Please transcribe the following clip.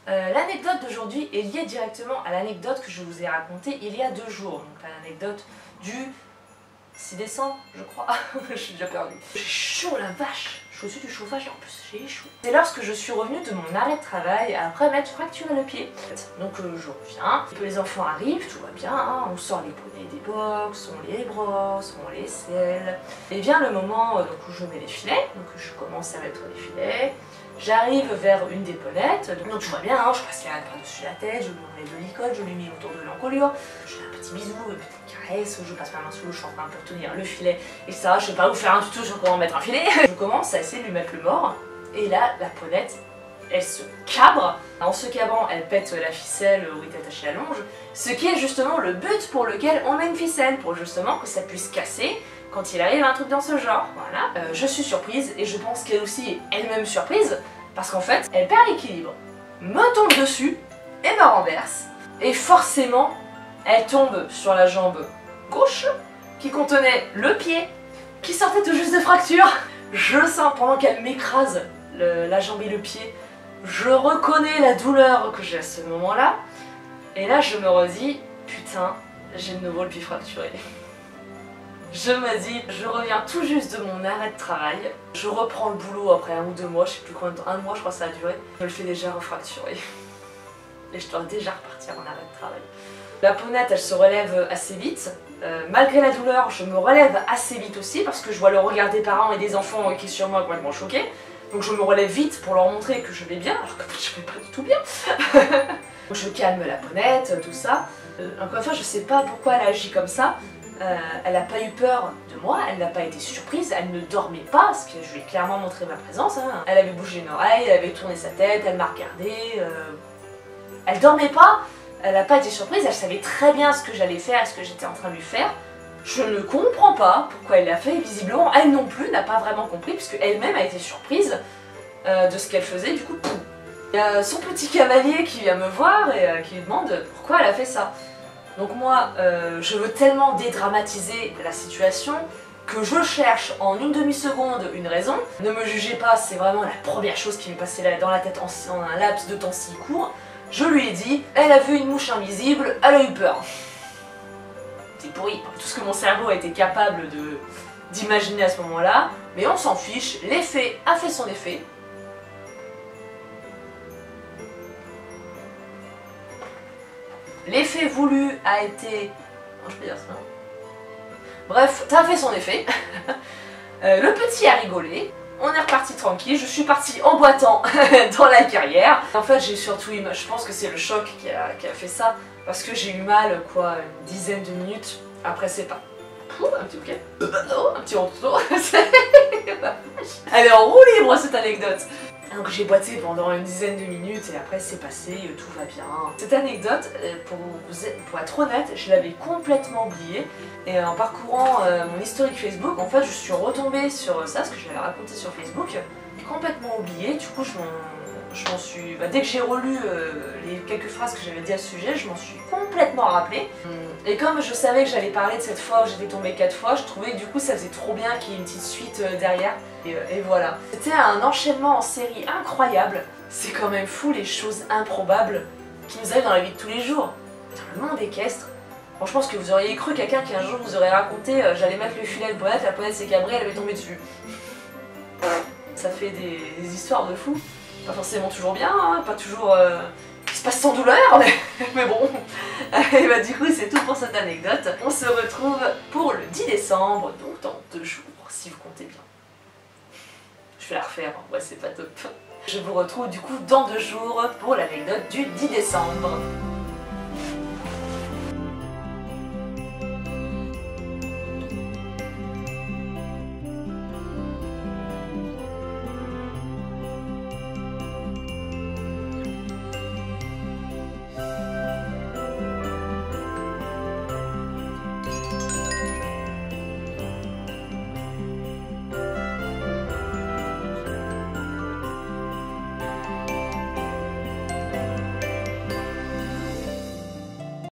L'anecdote d'aujourd'hui est liée directement à l'anecdote que je vous ai racontée il y a 2 jours. Donc l'anecdote du 6 décembre, je crois. Je suis déjà perdue. J'ai chaud la vache. Je suis au-dessus du chauffage et en plus j'ai chaud. C'est lorsque je suis revenue de mon arrêt de travail après m'être fracturé le pied. Donc je reviens, les enfants arrivent, tout va bien, hein, on sort les poneys des box, on les brosse, on les scelle. Et vient le moment où je mets les filets, donc je commence à mettre les filets. J'arrive vers une des ponnettes, donc tout va bien, hein, je passe la par-dessus la tête, je lui enlève le licol, je lui mets autour de l'encolure, je fais un petit bisou, une petite caresse, je passe ma main sous l'eau, je suis en train de tenir le filet, et ça, je sais pas vous faire un tuto sur comment mettre un filet. Je commence à essayer de lui mettre le mort, et là, la ponette, elle se cabre. En se cabrant, elle pète la ficelle où est attachée la longe, ce qui est justement le but pour lequel on met une ficelle, pour justement que ça puisse casser quand il arrive un truc dans ce genre. Voilà. Je suis surprise et je pense qu'elle aussi est elle-même surprise parce qu'en fait, elle perd l'équilibre, me tombe dessus et me renverse. Et forcément, elle tombe sur la jambe gauche qui contenait le pied qui sortait tout juste de fracture. Je sens pendant qu'elle m'écrase la jambe et le pied, je reconnais la douleur que j'ai à ce moment-là. Et là, je me redis, putain, j'ai de nouveau le pied fracturé. Je me dis, je reviens tout juste de mon arrêt de travail, je reprends le boulot après 1 ou 2 mois, je sais plus combien de temps, 1 mois je crois que ça a duré, je le fais déjà refracturer. Et je dois déjà repartir en arrêt de travail. La ponette elle se relève assez vite, malgré la douleur je me relève assez vite aussi parce que je vois le regard des parents et des enfants qui est sur moi complètement choqués. Donc je me relève vite pour leur montrer que je vais bien, alors que je vais pas du tout bien. Donc je calme la ponette, tout ça. Encore une fois je sais pas pourquoi elle agit comme ça. Elle n'a pas eu peur de moi, elle n'a pas été surprise, elle ne dormait pas, parce que je lui ai clairement montré ma présence. Hein. Elle avait bougé une oreille, elle avait tourné sa tête, elle m'a regardé. Elle dormait pas, elle n'a pas été surprise, elle savait très bien ce que j'allais faire et ce que j'étais en train de lui faire. Je ne comprends pas pourquoi elle l'a fait, visiblement elle non plus n'a pas vraiment compris, puisque elle-même a été surprise de ce qu'elle faisait, du coup poum. Il y a son petit cavalier qui vient me voir et qui lui demande pourquoi elle a fait ça. Donc moi, je veux tellement dédramatiser la situation que je cherche en une demi-seconde une raison. Ne me jugez pas, c'est vraiment la première chose qui m'est passée dans la tête en un laps de temps si court. Je lui ai dit, elle a vu une mouche invisible, elle a eu peur. C'est pourri, tout ce que mon cerveau a été capable d'imaginer à ce moment-là, mais on s'en fiche, l'effet a fait son effet. L'effet voulu a été... Non, je peux dire ça. Bref, ça a fait son effet. Le petit a rigolé. On est reparti tranquille. Je suis partie en boitant dans la carrière. En fait, j'ai surtout eu... Je pense que c'est le choc qui a fait ça. Parce que j'ai eu mal, quoi, une dizaine de minutes. Après, c'est pas... Pouh, un petit bouquet. Un petit retour. Elle est en roue libre, cette anecdote. Donc j'ai boité pendant une dizaine de minutes et après c'est passé, tout va bien. Cette anecdote, pour être honnête, je l'avais complètement oubliée. Et en parcourant mon historique Facebook, en fait je suis retombée sur ça, ce que je l'avais raconté sur Facebook. Complètement oublié, du coup je m'en suis... dès que j'ai relu les quelques phrases que j'avais dit à ce sujet, je m'en suis complètement rappelée. Et comme je savais que j'allais parler de cette fois où j'étais tombée 4 fois, je trouvais que du coup ça faisait trop bien qu'il y ait une petite suite derrière. Et voilà. C'était un enchaînement en série incroyable. C'est quand même fou les choses improbables qui nous arrivent dans la vie de tous les jours. Dans le monde équestre, bon, je pense que vous auriez cru quelqu'un qui un jour vous aurait raconté j'allais mettre le filet de ponette, la ponette s'est cabrée, elle avait tombé dessus. Ça fait des histoires de fous. Pas forcément toujours bien, hein, pas toujours qui se passe sans douleur, mais bon. Et bah du coup c'est tout pour cette anecdote. On se retrouve pour le 10 décembre, donc dans 2 jours, si vous comptez bien. Je vais la refaire, ouais c'est pas top. Je vous retrouve du coup dans 2 jours pour l'anecdote du 10 décembre.